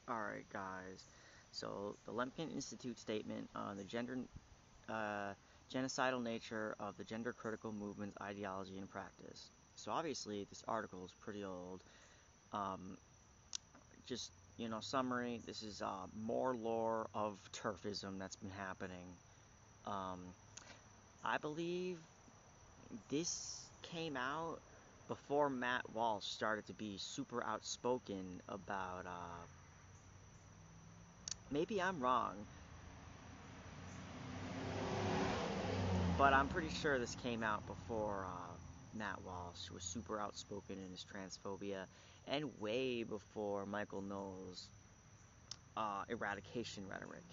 Alright, guys. So, the Lemkin Institute statement on the uh, genocidal nature of the gender critical movement's ideology and practice. So, obviously, this article is pretty old. Um, just, summary, this is more lore of turfism that's been happening. Um, I believe this came out before Matt Walsh started to be super outspoken about, maybe I'm wrong, but I'm pretty sure this came out before Matt Walsh was super outspoken in his transphobia, and way before Michael Knowles' eradication rhetoric.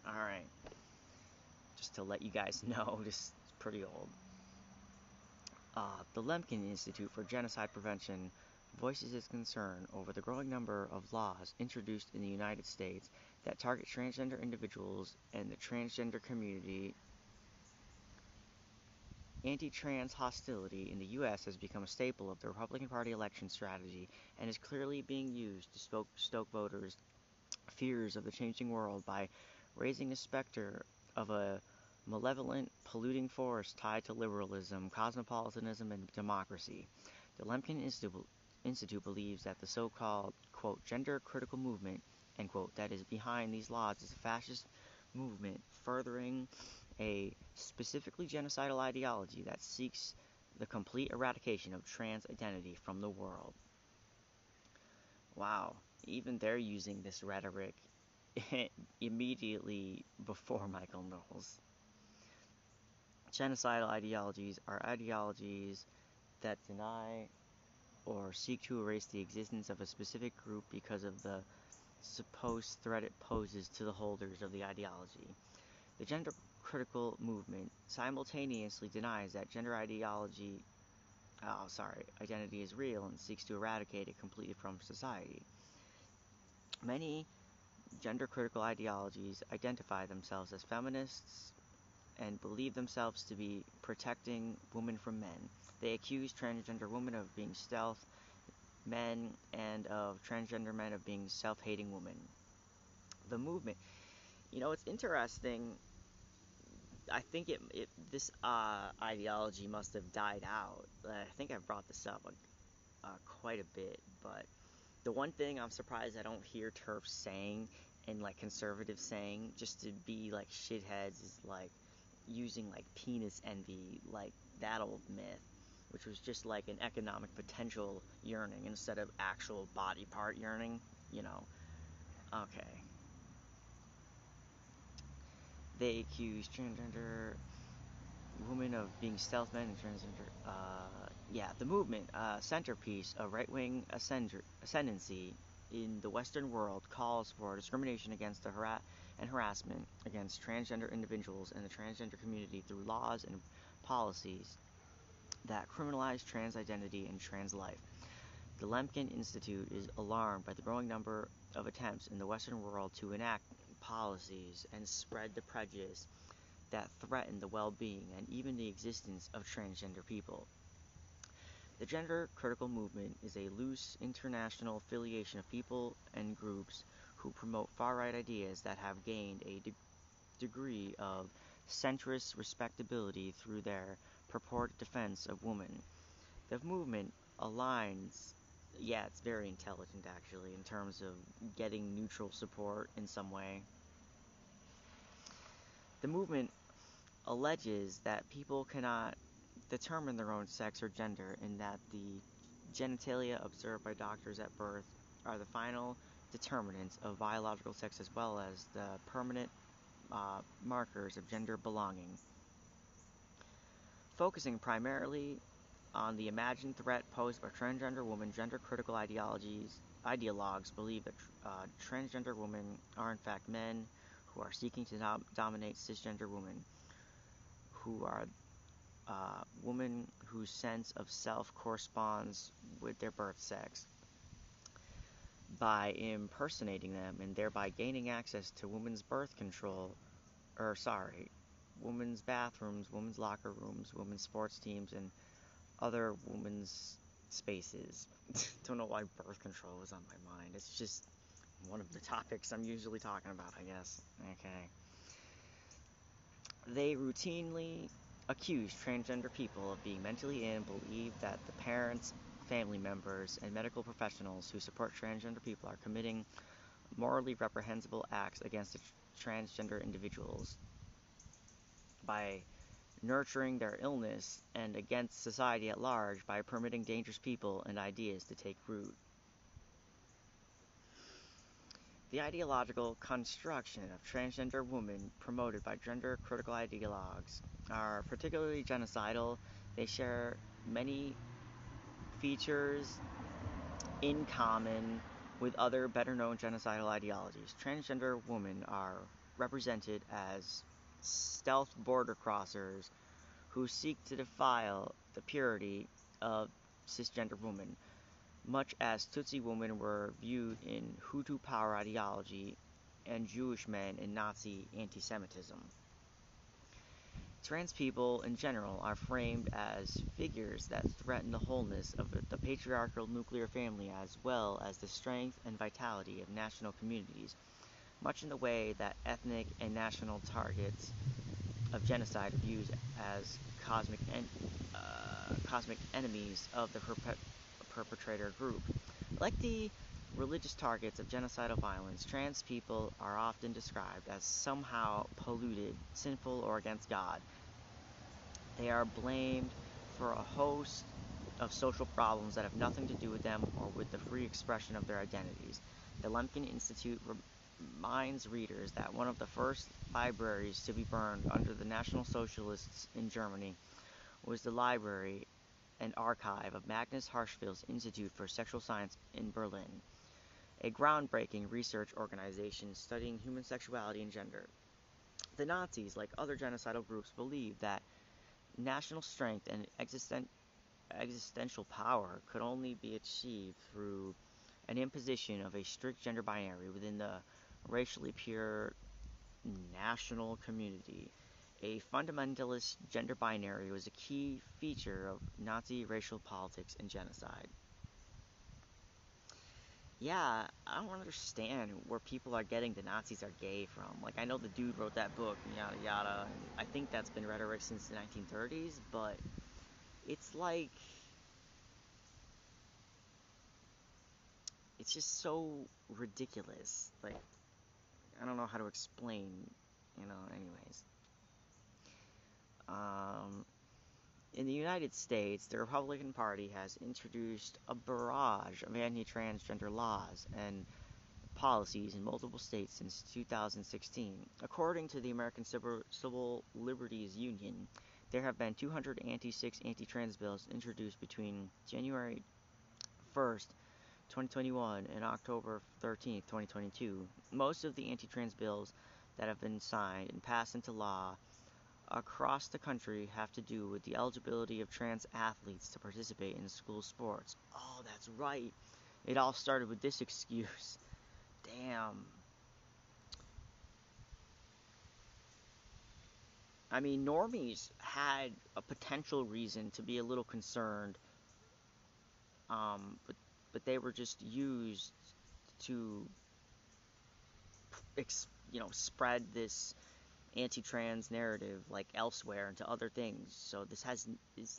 Alright, just to let you guys know, this is pretty old. The Lemkin Institute for Genocide Prevention voices its concern over the growing number of laws introduced in the United States that target transgender individuals and the transgender community. Anti-trans hostility in the U.S. has become a staple of the Republican Party election strategy and is clearly being used to stoke voters' fears of the changing world by raising a specter of a malevolent, polluting force tied to liberalism, cosmopolitanism, and democracy. The Lemkin Institute believes that the so-called, quote, gender critical movement, end quote, that is behind these laws is a fascist movement furthering a specifically genocidal ideology that seeks the complete eradication of trans identity from the world. Wow, even they're using this rhetoric immediately before Michael Knowles. Genocidal ideologies are ideologies that deny or seek to erase the existence of a specific group because of the supposed threat it poses to the holders of the ideology. The gender critical movement simultaneously denies that identity is real and seeks to eradicate it completely from society. Many gender critical ideologies identify themselves as feminists and believe themselves to be protecting women from men. They accuse transgender women of being stealth men and of transgender men of being self-hating women. The movement, it's interesting. I think this ideology must have died out. I think I've brought this up quite a bit, but the one thing I'm surprised I don't hear TERFs saying and like conservatives saying just to be like shitheads is like using like penis envy, like that old myth, which was just like an economic potential yearning instead of actual body part yearning. Okay. They accuse transgender women of being stealth men and transgender. The movement, centerpiece of right-wing ascendancy in the Western world, calls for discrimination against and harassment against transgender individuals and the transgender community through laws and policies that criminalize trans identity and trans life. The Lemkin Institute is alarmed by the growing number of attempts in the Western world to enact policies and spread the prejudice that threaten the well-being and even the existence of transgender people. The gender critical movement is a loose international affiliation of people and groups who promote far-right ideas that have gained a degree of centrist respectability through their purported defense of women. The movement aligns, it's very intelligent actually in terms of getting neutral support in some way. The movement alleges that people cannot determine their own sex or gender and that the genitalia observed by doctors at birth are the final determinants of biological sex as well as the permanent markers of gender belonging. Focusing primarily on the imagined threat posed by transgender women, gender-critical ideologues believe that transgender women are in fact men who are seeking to dominate cisgender women, who are women whose sense of self corresponds with their birth sex, by impersonating them and thereby gaining access to women's birth control, women's bathrooms, women's locker rooms, women's sports teams, and other women's spaces. Don't know why birth control was on my mind. It's just one of the topics I'm usually talking about, I guess. Okay. They routinely accuse transgender people of being mentally ill and believe that the parents, family members, and medical professionals who support transgender people are committing morally reprehensible acts against the transgender individuals by nurturing their illness and against society at large by permitting dangerous people and ideas to take root. The ideological construction of transgender women promoted by gender-critical ideologues are particularly genocidal. They share many features in common with other better-known genocidal ideologies. Transgender women are represented as stealth border crossers who seek to defile the purity of cisgender women, much as Tutsi women were viewed in Hutu power ideology and Jewish men in Nazi anti-Semitism. Trans people in general are framed as figures that threaten the wholeness of the patriarchal nuclear family as well as the strength and vitality of national communities, much in the way that ethnic and national targets of genocide are viewed as cosmic enemies of the perpetrator group. Like the religious targets of genocidal violence, trans people are often described as somehow polluted, sinful, or against God. They are blamed for a host of social problems that have nothing to do with them or with the free expression of their identities. The Lemkin Institute reminds readers that one of the first libraries to be burned under the National Socialists in Germany was the library and archive of Magnus Hirschfeld's Institute for Sexual Science in Berlin, a groundbreaking research organization studying human sexuality and gender. The Nazis, like other genocidal groups, believed that national strength and existential power could only be achieved through an imposition of a strict gender binary within the racially pure national community. A fundamentalist gender binary was a key feature of Nazi racial politics and genocide. Yeah, I don't understand where people are getting the Nazis are gay from. Like, I know the dude wrote that book, yada yada, and I think that's been rhetoric since the 1930s, but it's like, it's just so ridiculous. Like, I don't know how to explain, anyways. In the United States, the Republican Party has introduced a barrage of anti-transgender laws and policies in multiple states since 2016. According to the American Civil Liberties Union, there have been 206 anti-trans bills introduced between January 1st, 2021 and October 13th, 2022. Most of the anti-trans bills that have been signed and passed into law across the country have to do with the eligibility of trans athletes to participate in school sports. Oh, that's right. It all started with this excuse. Damn. I mean, normies had a potential reason to be a little concerned, but they were just used to, spread this anti-trans narrative like elsewhere into other things. So this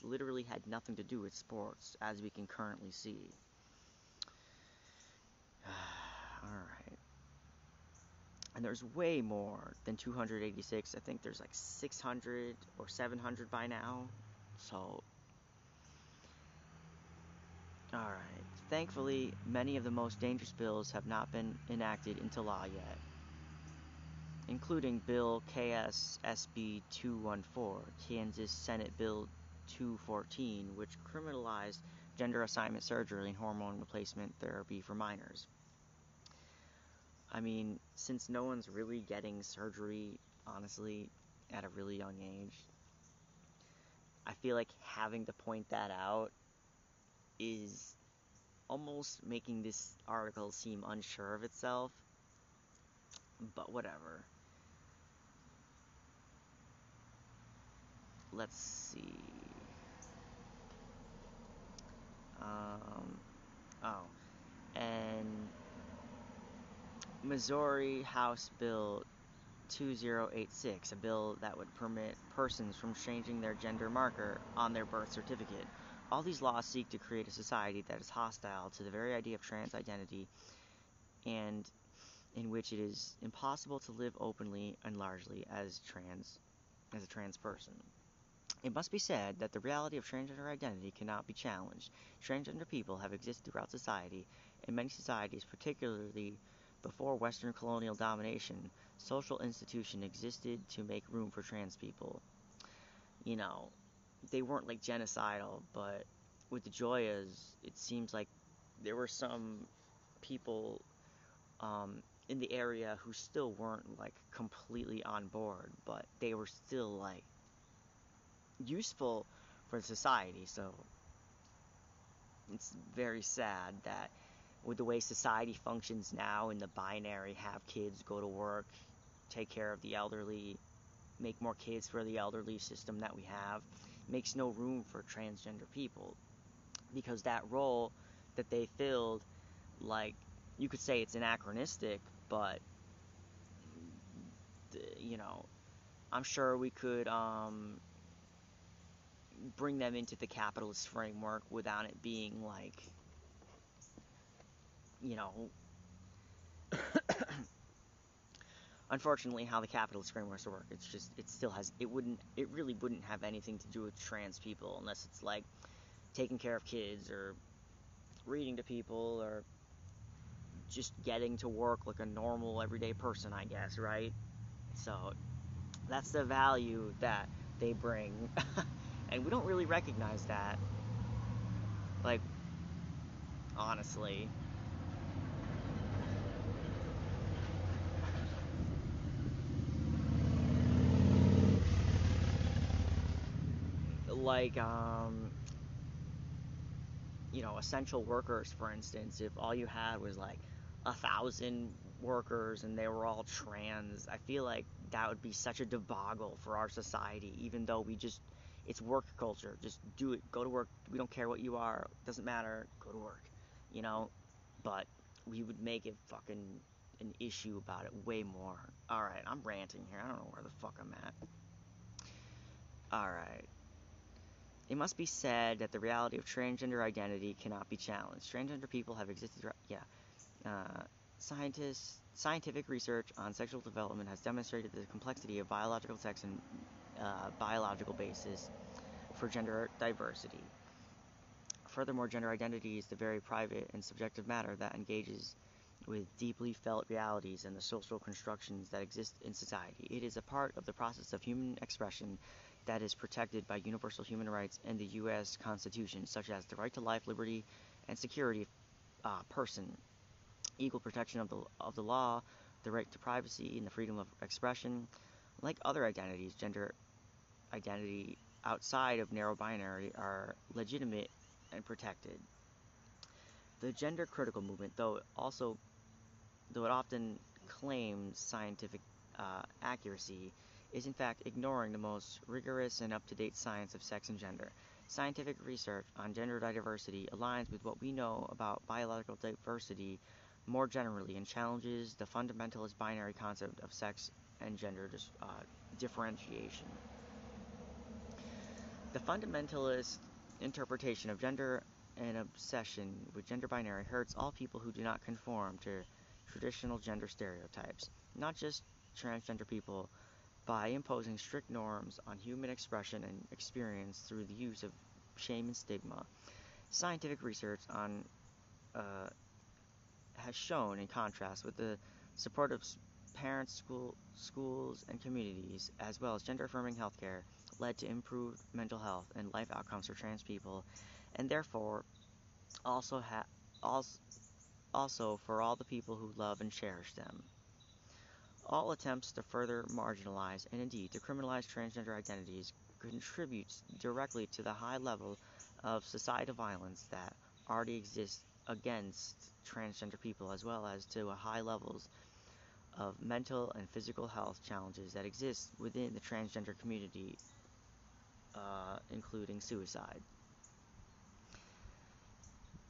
literally had nothing to do with sports, as we can currently see. Alright. And there's way more than 286. I think there's like 600 or 700 by now. So, alright. Thankfully, many of the most dangerous bills have not been enacted into law yet, including Bill KS-SB 214, Kansas Senate Bill 214, which criminalized gender assignment surgery and hormone replacement therapy for minors. I mean, since no one's really getting surgery, honestly, at a really young age, I feel like having to point that out is almost making this article seem unsure of itself, but whatever. Let's see. And Missouri House Bill 2086, a bill that would permit persons from changing their gender marker on their birth certificate. All these laws seek to create a society that is hostile to the very idea of trans identity and in which it is impossible to live openly and largely as a trans person. It must be said that the reality of transgender identity cannot be challenged. Transgender people have existed throughout society. In many societies, particularly before Western colonial domination, social institution existed to make room for trans people. You know, they weren't like genocidal, but with the Joyas, it seems like there were some people in the area who still weren't like completely on board, but they were still like useful for society. So it's very sad that with the way society functions now in the binary, have kids, go to work, take care of the elderly, make more kids for the elderly system that we have, makes no room for transgender people, because that role that they filled, like, you could say it's anachronistic, but you know, I'm sure we could bring them into the capitalist framework without it being like, you know, unfortunately how the capitalist frameworks work. It's just, it still has, it really wouldn't have anything to do with trans people unless it's like taking care of kids or reading to people or just getting to work like a normal everyday person, I guess, right? So that's the value that they bring. And we don't really recognize that, like, honestly. Like, you know, essential workers, for instance, if all you had was like 1,000 workers and they were all trans, I feel like that would be such a debacle for our society, even though it's work culture. Just do it, go to work. We don't care what you are, doesn't matter, go to work, you know? But we would make it fucking an issue about it way more. Alright, I'm ranting here. I don't know where the fuck I'm at. Alright. It must be said that the reality of transgender identity cannot be challenged. Transgender people have existed. Scientific research on sexual development has demonstrated the complexity of biological sex and biological basis for gender diversity. Furthermore, gender identity is the very private and subjective matter that engages with deeply felt realities and the social constructions that exist in society. It is a part of the process of human expression that is protected by universal human rights and the U.S. Constitution, such as the right to life, liberty, and security of person, equal protection of the law, the right to privacy, and the freedom of expression. Like other identities, gender identity outside of narrow binary are legitimate and protected. The gender critical movement, though it often claims scientific accuracy, is in fact ignoring the most rigorous and up-to-date science of sex and gender. Scientific research on gender diversity aligns with what we know about biological diversity more generally and challenges the fundamentalist binary concept of sex and gender differentiation. The fundamentalist interpretation of gender and obsession with gender binary hurts all people who do not conform to traditional gender stereotypes, not just transgender people, by imposing strict norms on human expression and experience through the use of shame and stigma. Scientific research has shown, in contrast, with the support of parents, schools, and communities, as well as gender-affirming healthcare, led to improved mental health and life outcomes for trans people, and therefore also for all the people who love and cherish them. All attempts to further marginalize and indeed to criminalize transgender identities contributes directly to the high level of societal violence that already exists against transgender people, as well as to high levels of mental and physical health challenges that exist within the transgender community, including suicide.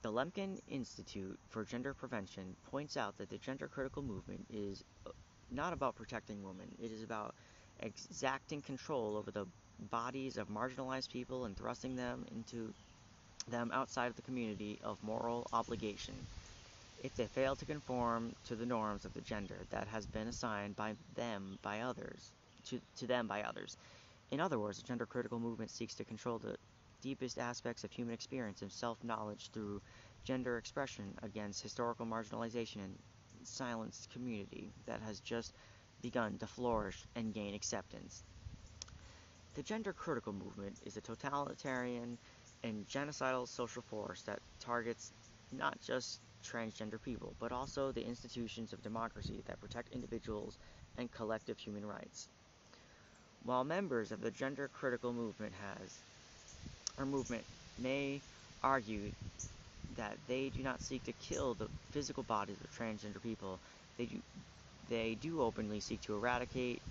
The Lemkin Institute for Gender Prevention points out that the gender critical movement is not about protecting women. It is about exacting control over the bodies of marginalized people and thrusting them outside of the community of moral obligation if they fail to conform to the norms of the gender that has been assigned by others to them by others. In other words, the gender critical movement seeks to control the deepest aspects of human experience and self-knowledge through gender expression against historical marginalization and silenced community that has just begun to flourish and gain acceptance. The gender critical movement is a totalitarian and genocidal social force that targets not just transgender people, but also the institutions of democracy that protect individuals and collective human rights. While members of the gender critical movement may argue that they do not seek to kill the physical bodies of transgender people, they do openly seek to eradicate.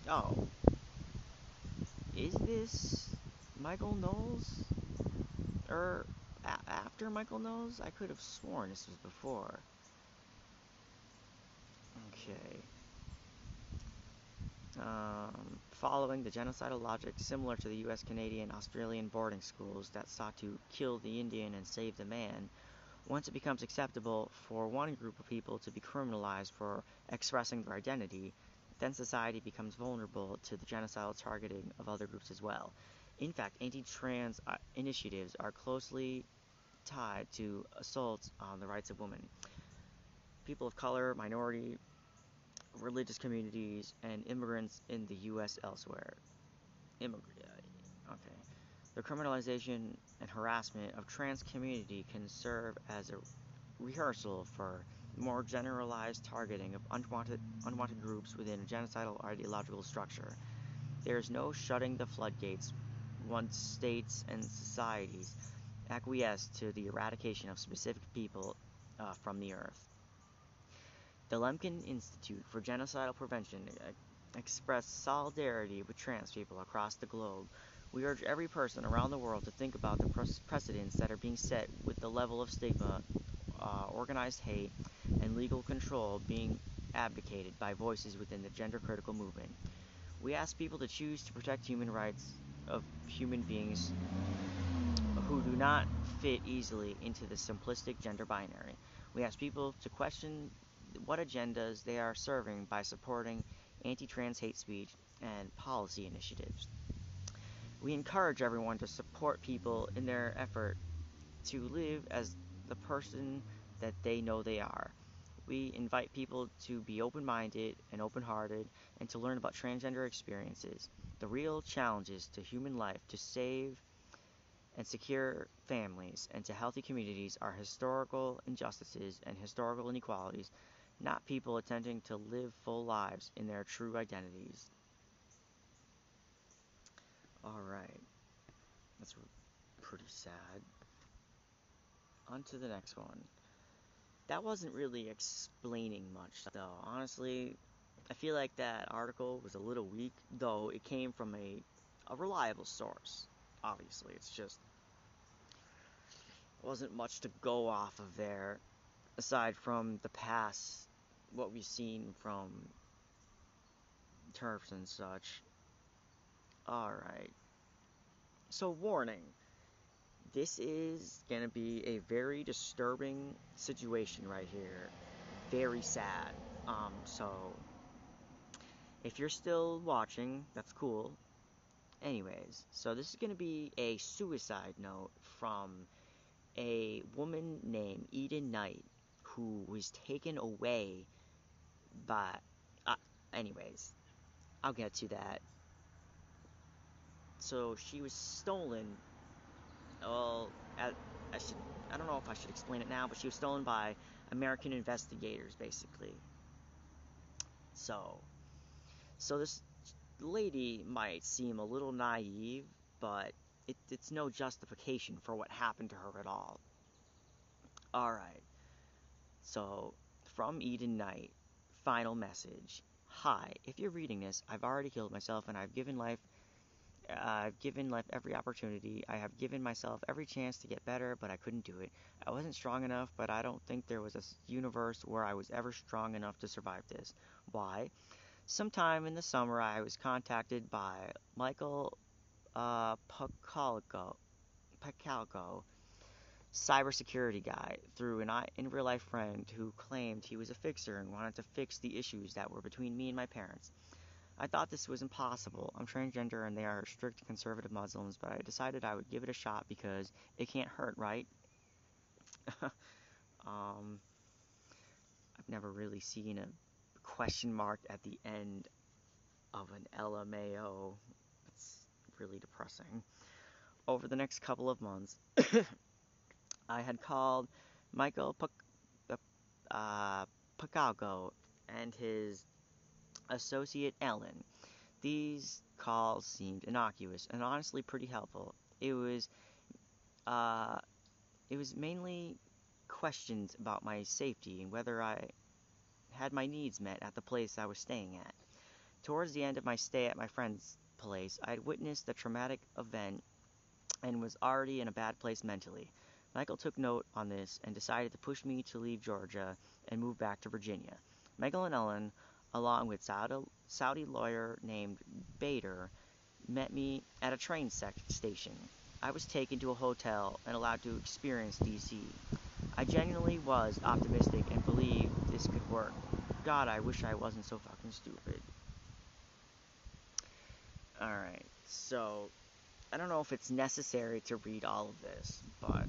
Oh, is this Michael Knowles? After Michael Knowles? I could have sworn this was before. Okay. Following the genocidal logic similar to the US, Canadian, Australian boarding schools that sought to kill the Indian and save the man, once it becomes acceptable for one group of people to be criminalized for expressing their identity, then society becomes vulnerable to the genocidal targeting of other groups as well. In fact, anti-trans initiatives are closely tied to assaults on the rights of women, people of color, minority, religious communities, and immigrants in the U.S. elsewhere. Okay. The criminalization and harassment of trans community can serve as a rehearsal for more generalized targeting of unwanted groups within a genocidal ideological structure. There is no shutting the floodgates once states and societies acquiesce to the eradication of specific people from the earth. The Lemkin Institute for Genocidal Prevention expressed solidarity with trans people across the globe. We urge every person around the world to think about the precedents that are being set with the level of stigma, organized hate, and legal control being abdicated by voices within the gender critical movement. We ask people to choose to protect human rights of human beings who do not fit easily into the simplistic gender binary. We ask people to question what agendas they are serving by supporting anti-trans hate speech and policy initiatives. We encourage everyone to support people in their effort to live as the person that they know they are. We invite people to be open-minded and open-hearted and to learn about transgender experiences, the real challenges to human life to save and secure families and to healthy communities are historical injustices and historical inequalities, not people attempting to live full lives in their true identities. Alright, that's pretty sad. On to the next one. That wasn't really explaining much, though. Honestly, I feel like that article was a little weak, though it came from a reliable source. Obviously, it's just wasn't much to go off of there, aside from the past, what we've seen from TERFs and such. Alright. So, warning. This is gonna be a very disturbing situation right here. Very sad. So, if you're still watching, that's cool. Anyways, so this is gonna be a suicide note from a woman named Eden Knight, who was taken away by... anyways, I'll get to that. So, she was stolen... Well, I don't know if I should explain it now, but she was stolen by American investigators, basically. So this lady might seem a little naive, but it's no justification for what happened to her at all. Alright, so from Eden Knight, final message. Hi, if you're reading this, I've already killed myself and I've given life I've given life every opportunity. I have given myself every chance to get better, but I couldn't do it. I wasn't strong enough, but I don't think there was a universe where I was ever strong enough to survive this. Why? Sometime in the summer, I was contacted by Michael Pacalgo, cybersecurity guy, through an in real life friend who claimed he was a fixer and wanted to fix the issues that were between me and my parents. I thought this was impossible. I'm transgender and they are strict conservative Muslims, but I decided I would give it a shot because it can't hurt, right? um, I've never really seen a question mark at the end of an LMAO. It's really depressing. Over the next couple of months, I had called Michael Pacalgo and his associate Ellen. These calls seemed innocuous and honestly pretty helpful. Uh, it was mainly questions about my safety and whether I had my needs met at the place I was staying at. Towards the end of my stay at my friend's place, I had witnessed a traumatic event and was already in a bad place mentally. Michael took note on this and decided to push me to leave Georgia and move back to Virginia. Michael and Ellen, along with Saudi lawyer named Bader, met me at a train station. I was taken to a hotel and allowed to experience DC. I genuinely was optimistic and believed this could work. God, I wish I wasn't so fucking stupid. Alright, so I don't know if it's necessary to read all of this, but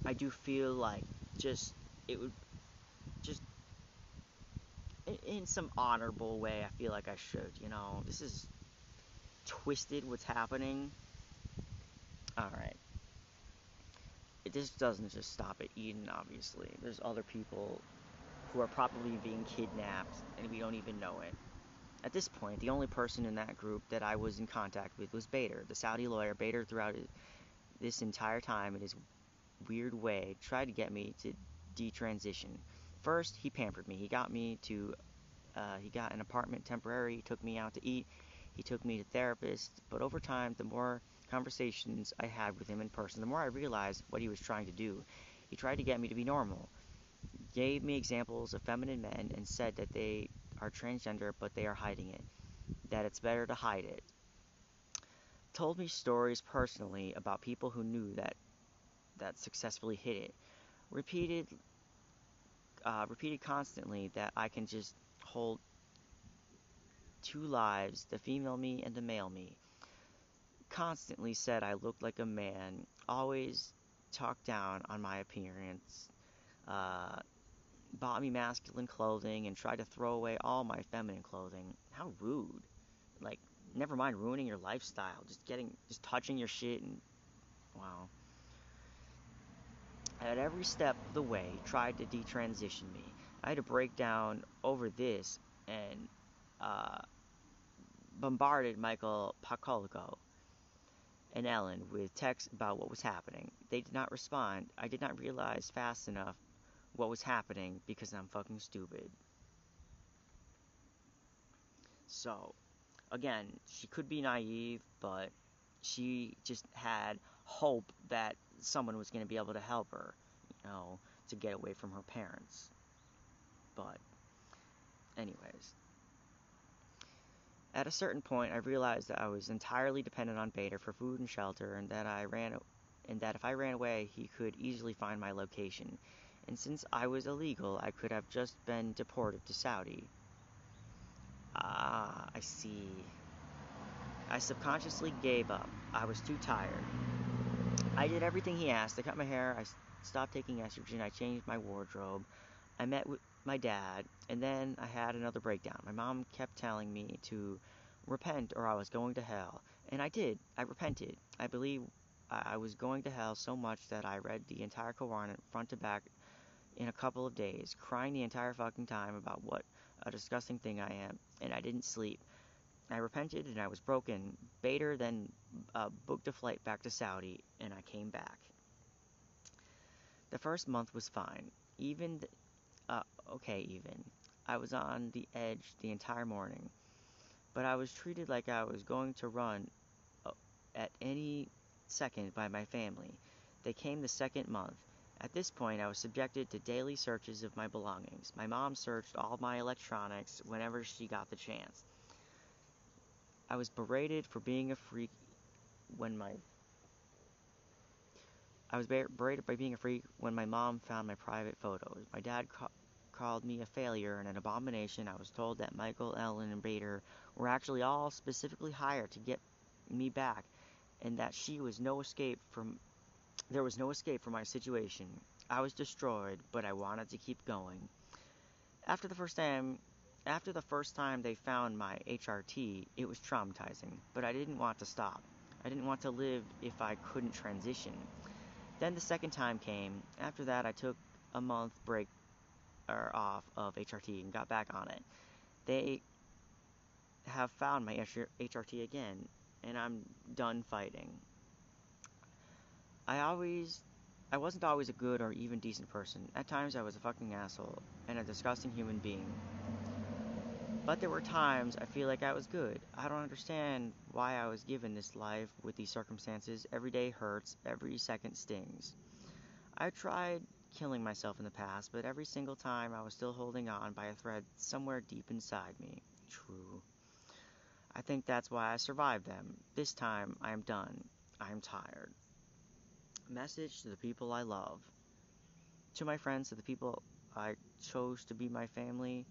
I do feel like it would just in some honorable way, I feel like I should, this is twisted what's happening. Alright. This doesn't just stop at Eden, obviously. There's other people who are probably being kidnapped, and we don't even know it. At this point, the only person in that group that I was in contact with was Bader, the Saudi lawyer. Bader, throughout this entire time, in his weird way, tried to get me to detransition. First, he pampered me. He got an apartment temporary, he took me out to eat, he took me to therapists, but over time, the more conversations I had with him in person, the more I realized what he was trying to do. He tried to get me to be normal, gave me examples of feminine men, and said that they are transgender, but they are hiding it, that it's better to hide it. Told me stories personally about people who knew that successfully hid it. Repeated constantly that I can just hold two lives, the female me and the male me. Constantly said I looked like a man, always talked down on my appearance, bought me masculine clothing, and tried to throw away all my feminine clothing. How rude. Like, never mind ruining your lifestyle, just touching your shit, and wow. At every step of the way, tried to detransition me. I had to break down over this and bombarded Michael Pacalgo and Ellen with texts about what was happening. They did not respond. I did not realize fast enough what was happening because I'm fucking stupid. So, again, she could be naive, but she just had hope that someone was going to be able to help her, to get away from her parents. But, anyways. At a certain point, I realized that I was entirely dependent on Bader for food and shelter, and that if I ran away, he could easily find my location. And since I was illegal, I could have just been deported to Saudi. Ah, I see. I subconsciously gave up. I was too tired. I did everything he asked. I cut my hair, I stopped taking estrogen, I changed my wardrobe, I met with my dad, and then I had another breakdown. My mom kept telling me to repent or I was going to hell. And I did. I repented. I believe I was going to hell so much that I read the entire Quran front to back in a couple of days, crying the entire fucking time about what a disgusting thing I am, and I didn't sleep. I repented and I was broken. Bader then booked a flight back to Saudi, and I came back. The first month was fine. Even. I was on the edge the entire morning. but I was treated like I was going to run uh, at any second by my family. They came the second month. At this point, I was subjected to daily searches of my belongings. My mom searched all my electronics whenever she got the chance. I was berated for being a freak when my I was berated by being a freak when my mom found my private photos. My dad called me a failure and an abomination. I was told that Michael, Ellen, and Bader were actually all specifically hired to get me back, and that there was no escape from my situation. I was destroyed, but I wanted to keep going. After the first time, After the first time they found my HRT, it was traumatizing, but I didn't want to stop. I didn't want to live if I couldn't transition. Then the second time came. After that, I took a month break off of HRT and got back on it. They have found my HRT again, and I'm done fighting. I wasn't always a good or even decent person. At times I was a fucking asshole and a disgusting human being. But there were times I feel like I was good. I don't understand why I was given this life with these circumstances. Every day hurts, every second stings. I tried killing myself in the past, but every single time I was still holding on by a thread somewhere deep inside me. True. I think that's why I survived them. This time I am done. I am tired. Message to the people I love. To my friends, to the people I chose to be my family,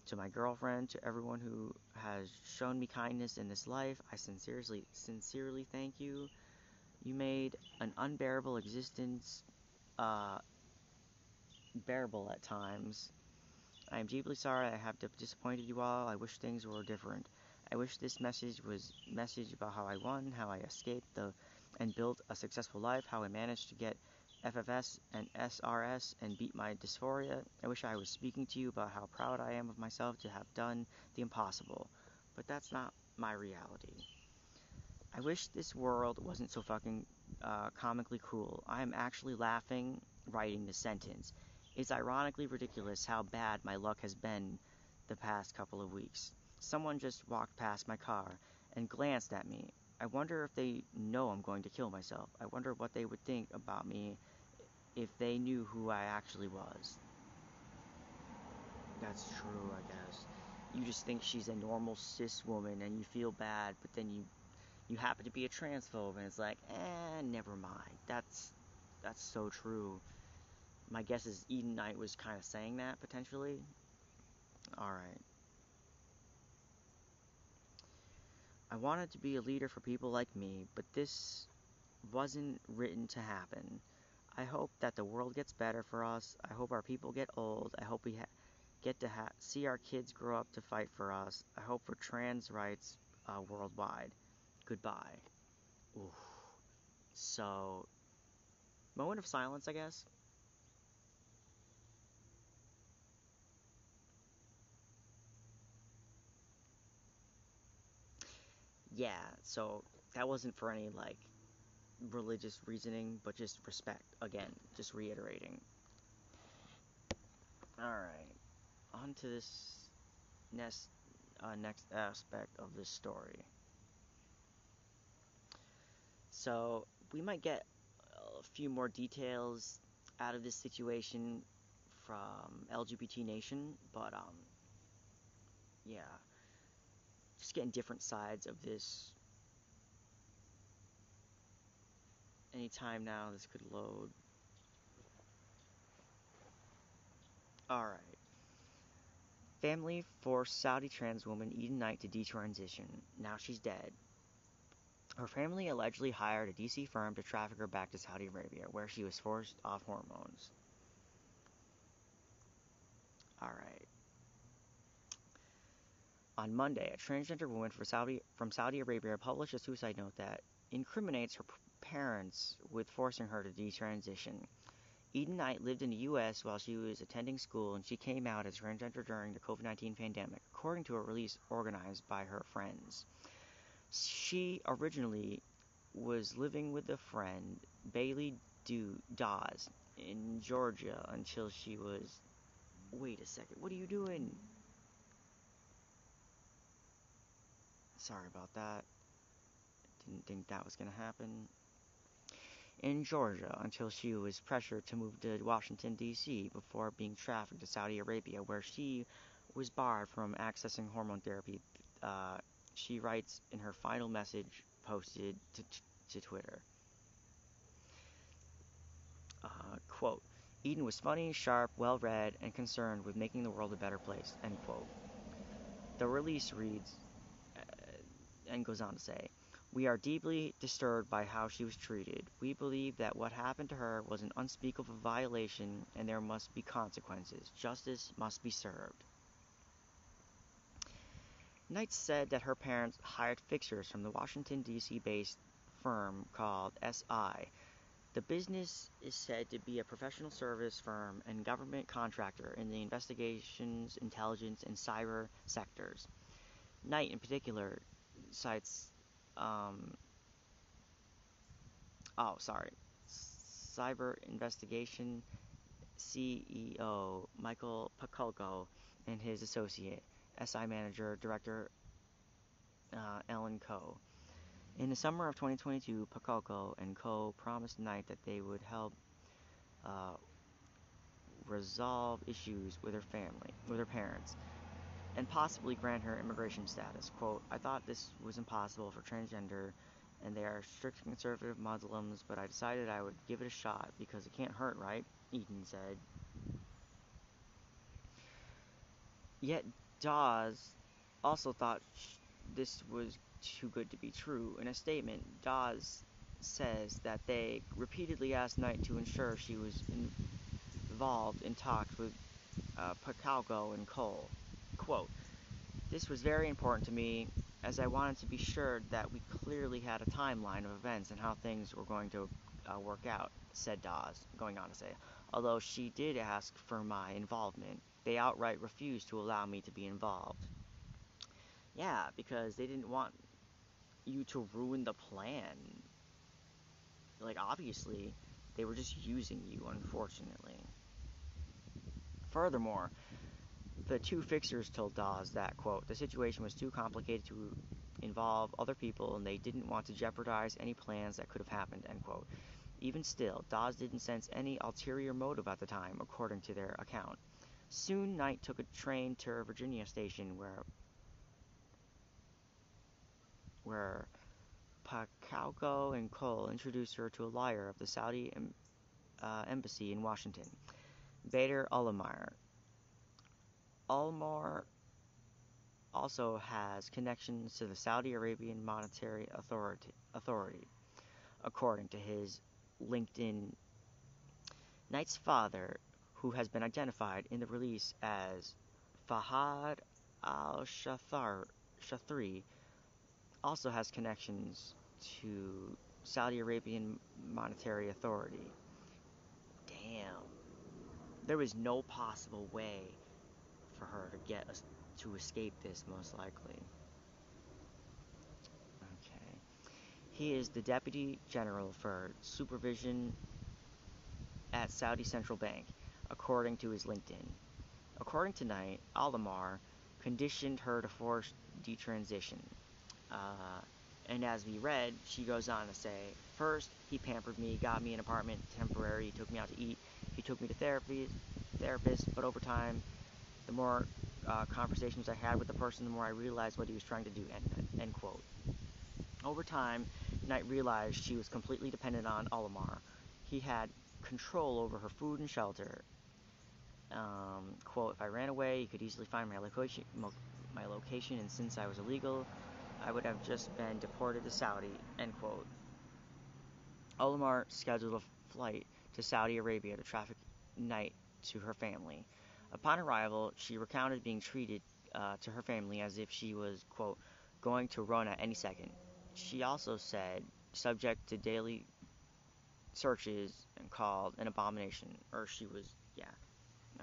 to my girlfriend, to everyone who has shown me kindness in this life, I sincerely thank you. You made an unbearable existence bearable at times. I am deeply sorry I have disappointed you all. I wish things were different. I wish this message was a message about how I won, how I escaped and built a successful life, how I managed to get FFS and SRS and beat my dysphoria. I wish I was speaking to you about how proud I am of myself to have done the impossible. But that's not my reality. I wish this world wasn't so fucking comically cruel. I am actually laughing writing this sentence. It's ironically ridiculous how bad my luck has been the past couple of weeks. Someone just walked past my car and glanced at me. I wonder if they know I'm going to kill myself. I wonder what they would think about me if they knew who I actually was. That's true, I guess. You just think she's a normal cis woman and you feel bad, but then you happen to be a transphobe and it's like, never mind. That's so true. My guess is Eden Knight was kind of saying that, potentially. Alright. I wanted to be a leader for people like me, but this wasn't written to happen. I hope that the world gets better for us. I hope our people get old. I hope we get to see our kids grow up to fight for us. I hope for trans rights worldwide. Goodbye. Oof. So, moment of silence, I guess. Yeah, so that wasn't for any, like, religious reasoning, but just respect. Again, just reiterating. Alright, on to this next aspect of this story. So, we might get a few more details out of this situation from LGBT Nation, but, yeah, just getting different sides of this. Anytime now, this could load. Alright. Family forced Saudi trans woman Eden Knight to detransition. Now she's dead. Her family allegedly hired a DC firm to traffic her back to Saudi Arabia, where she was forced off hormones. Alright. On Monday, a transgender woman from Saudi Arabia published a suicide note that incriminates her parents with forcing her to detransition. Eden Knight lived in the U.S. while she was attending school, and she came out as transgender during the COVID-19 pandemic, according to a release organized by her friends. She originally was living with a friend, Bailey Dawes, in Georgia until she was... Wait a second, what are you doing? Sorry about that. Didn't think that was going to happen. In Georgia, until she was pressured to move to Washington, D.C. before being trafficked to Saudi Arabia, where she was barred from accessing hormone therapy. She writes in her final message posted to Twitter. Quote, Eden was funny, sharp, well-read, and concerned with making the world a better place, end quote. The release reads, and goes on to say, we are deeply disturbed by how she was treated. We believe that what happened to her was an unspeakable violation and there must be consequences. Justice must be served. Knight said that her parents hired fixers from the Washington, D.C. based firm called SI. The business is said to be a professional service firm and government contractor in the investigations, intelligence, and cyber sectors. Knight, in particular, cites cyber investigation CEO Michael Paculko and his associate, SI manager director Ellen Coe. In the summer of 2022, Paculko and Co. promised Knight that they would help resolve issues with her parents, and possibly grant her immigration status. Quote, I thought this was impossible for transgender, and they are strict conservative Muslims, but I decided I would give it a shot because it can't hurt, right? Eden said. Yet Dawes also thought this was too good to be true. In a statement, Dawes says that they repeatedly asked Knight to ensure she was involved in talks with Paculko and Cole. Quote, this was very important to me as I wanted to be sure that we clearly had a timeline of events and how things were going to work out, said Dawes, going on to say. Although she did ask for my involvement, they outright refused to allow me to be involved. Yeah, because they didn't want you to ruin the plan. Like, obviously, they were just using you, unfortunately. Furthermore, the two fixers told Dawes that, quote, the situation was too complicated to involve other people and they didn't want to jeopardize any plans that could have happened, end quote. Even still, Dawes didn't sense any ulterior motive at the time, according to their account. Soon, Knight took a train to a Virginia station where Paculko and Cole introduced her to a lawyer of the Saudi embassy in Washington, Bader Ulmer. Ulmer also has connections to the Saudi Arabian Monetary Authority, according to his LinkedIn. Knight's father, who has been identified in the release as Fahad al-Shathri, also has connections to Saudi Arabian Monetary Authority. Damn. There was no possible way for her to escape this, most likely. Okay. He is the Deputy General for Supervision at Saudi Central Bank, according to his LinkedIn. According to Knight, Ulmer conditioned her to force detransition. And as we read, she goes on to say, first, he pampered me, got me an apartment, temporary, he took me out to eat, he took me to therapist, but over time, the more conversations I had with the person, the more I realized what he was trying to do, end quote. Over time, Knight realized she was completely dependent on Ulmer. He had control over her food and shelter. Quote, if I ran away, he could easily find my location, and since I was illegal, I would have just been deported to Saudi, end quote. Ulmer scheduled a flight to Saudi Arabia to traffic Knight to her family. Upon arrival, she recounted being treated to her family as if she was, quote, going to run at any second. She also said, subject to daily searches and called an abomination, or she was, yeah,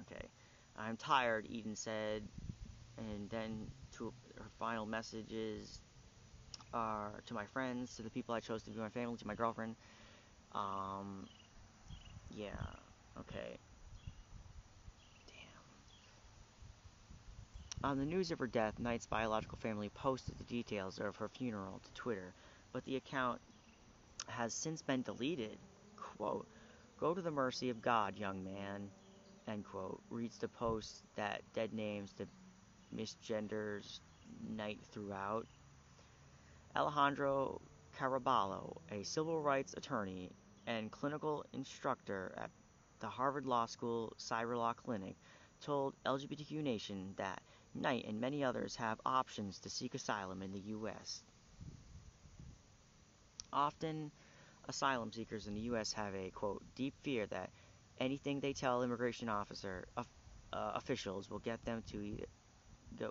okay. I'm tired, Eden said, and then to her final messages are to my friends, to the people I chose to be my family, to my girlfriend. Yeah, okay. Damn. On the news of her death, Knight's biological family posted the details of her funeral to Twitter, but the account has since been deleted. Quote, "Go to the mercy of God, young man," end quote, reads the post that dead names the misgenders Knight throughout. Alejandro Caraballo, a civil rights attorney and clinical instructor at the Harvard Law School Cyber Law Clinic, told LGBTQ Nation that Knight and many others have options to seek asylum in the U.S. Often, asylum seekers in the U.S. have a, quote, deep fear that anything they tell immigration officials will get them to either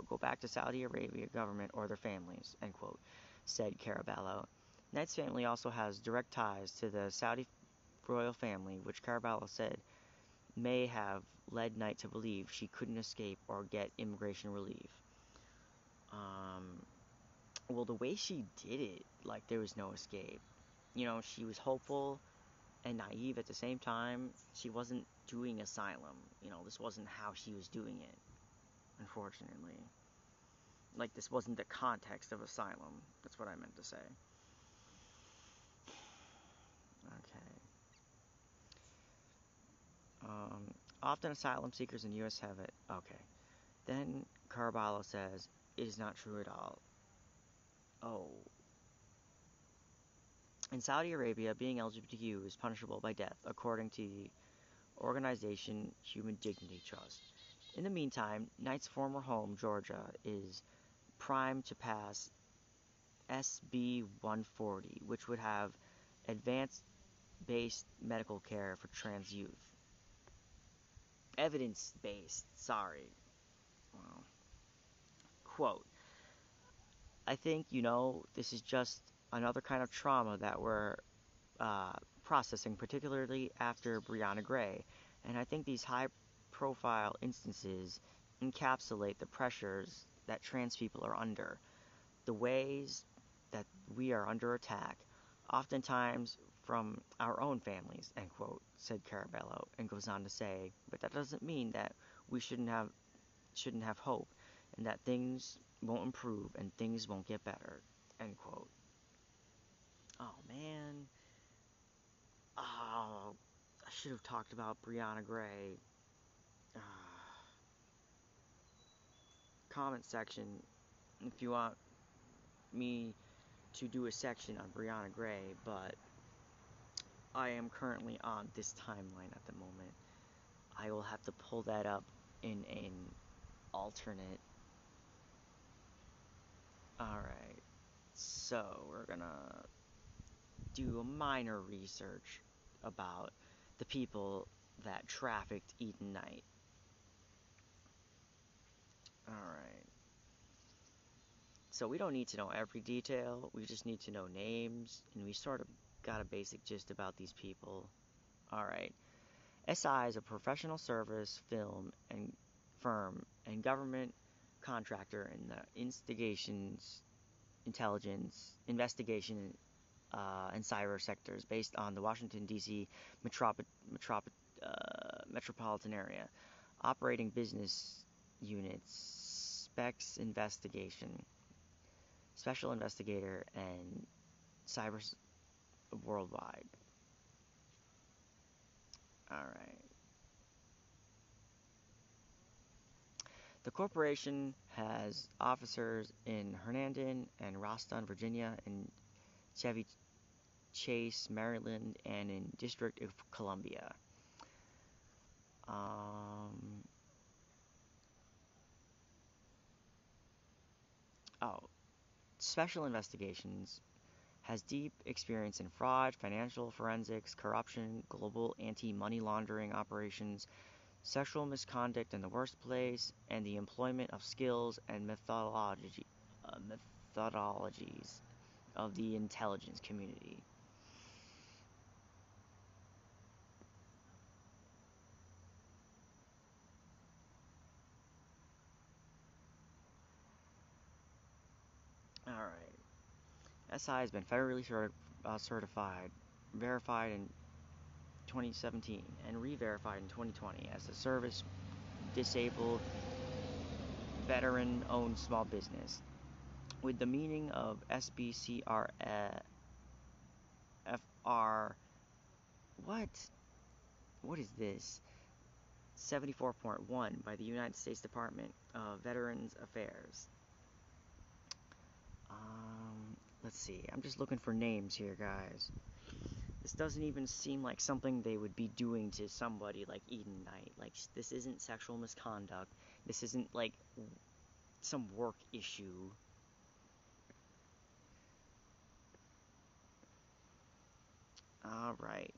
go back to Saudi Arabia government or their families, end quote, said Caraballo. Knight's family also has direct ties to the Saudi royal family, which Caraballo said may have led Knight to believe she couldn't escape or get immigration relief. Well, the way she did it, like there was no escape. You know, she was hopeful and naive at the same time. She wasn't doing asylum. You know, this wasn't how she was doing it, unfortunately. Like, this wasn't the context of asylum. That's what I meant to say. Okay. Often asylum seekers in the U.S. have it. Okay. Then Caraballo says, it is not true at all. Oh. In Saudi Arabia, being LGBTQ is punishable by death, according to the organization Human Dignity Trust. In the meantime, Knight's former home, Georgia, is primed to pass SB 140, which would have advanced-based medical care for trans youth. Evidence-based, sorry. Well, quote, I think, this is just another kind of trauma that we're processing, particularly after Breonna Gray. And I think these high-profile instances encapsulate the pressures that trans people are under, the ways that we are under attack, oftentimes from our own families, end quote, said Caraballo, and goes on to say, but that doesn't mean that we shouldn't have hope, and that things won't improve and things won't get better, end quote. Oh, man. Oh, I should have talked about Breonna Gray. Comment section, if you want me to do a section on Breonna Gray, but I am currently on this timeline at the moment. I will have to pull that up in an alternate. Alright, so we're gonna do a minor research about the people that trafficked Eden Knight. Alright. So we don't need to know every detail, we just need to know names, and we sort of got a basic gist about these people. Alright. SI is a professional service, film, and firm and government contractor in the intelligence, investigation, and cyber sectors based on the Washington, D.C. Metropolitan area, operating business units, special investigator, and cyber worldwide. Alright. The corporation has officers in Herndon and Roston, Virginia, and Chevy Chase, Maryland, and in District of Columbia. Special Investigations has deep experience in fraud, financial forensics, corruption, global anti-money laundering operations, sexual misconduct in the workplace, and the employment of skills and methodologies of the intelligence community. Alright. SI has been federally certified, verified in 2017, and re-verified in 2020 as a service disabled veteran-owned small business. With the meaning of SBCRFR, what? What is this? 74.1 by the United States Department of Veterans Affairs. Let's see. I'm just looking for names here, guys. This doesn't even seem like something they would be doing to somebody like Eden Knight. Like, this isn't sexual misconduct. This isn't like some work issue. Alright.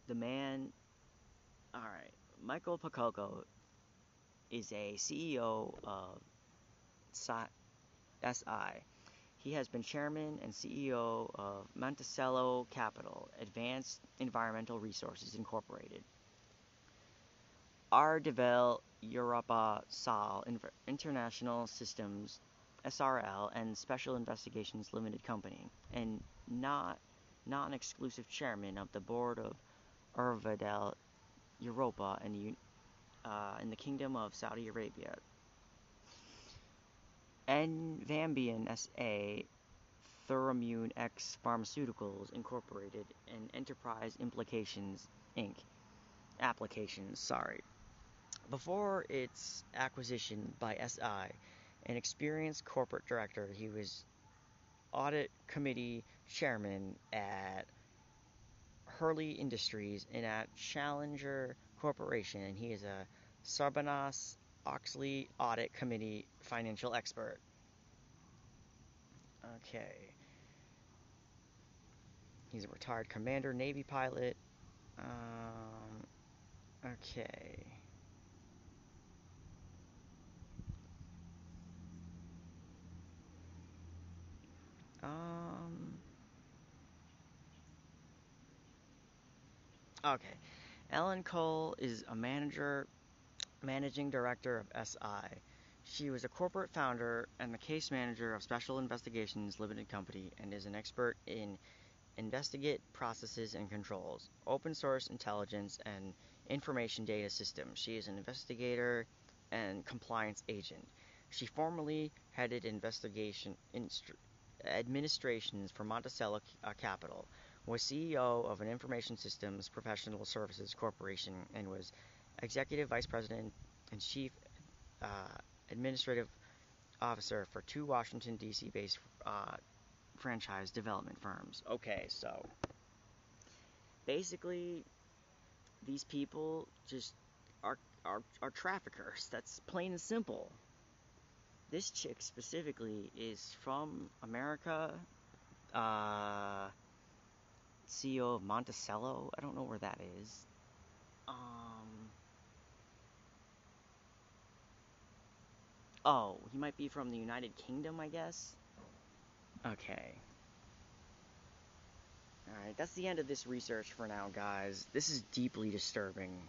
The man. Alright. Michael Pacoco is a CEO of SI. He has been chairman and CEO of Monticello Capital, Advanced Environmental Resources Incorporated, Ardevel Europa Sal International Systems SRL, and Special Investigations Limited Company, and non-exclusive chairman of the board of Ardevel Europa in the Kingdom of Saudi Arabia. Vambian S.A. Thuramune X Pharmaceuticals Incorporated and Enterprise Applications. Before its acquisition by SI, an experienced corporate director, he was audit committee chairman at Hurley Industries and at Challenger Corporation, and he is a Sarbanes-Oxley audit committee financial expert. Okay. He's a retired commander, Navy pilot. Okay. Okay. Ellen Cole is a managing director of SI. She was a corporate founder and the case manager of Special Investigations Limited Company and is an expert in investigate processes and controls, open source intelligence, and information data systems. She is an investigator and compliance agent. She formerly headed administrations for Monticello Capital, was CEO of an information systems professional services corporation, and was executive vice president and chief administrative officer for 2 Washington, D.C. based franchise development firms. Okay, so basically these people just are traffickers. That's plain and simple. This chick specifically is from America, CEO of Monticello. I don't know where that is. Oh, he might be from the United Kingdom, I guess. Okay. Alright, that's the end of this research for now, guys. This is deeply disturbing.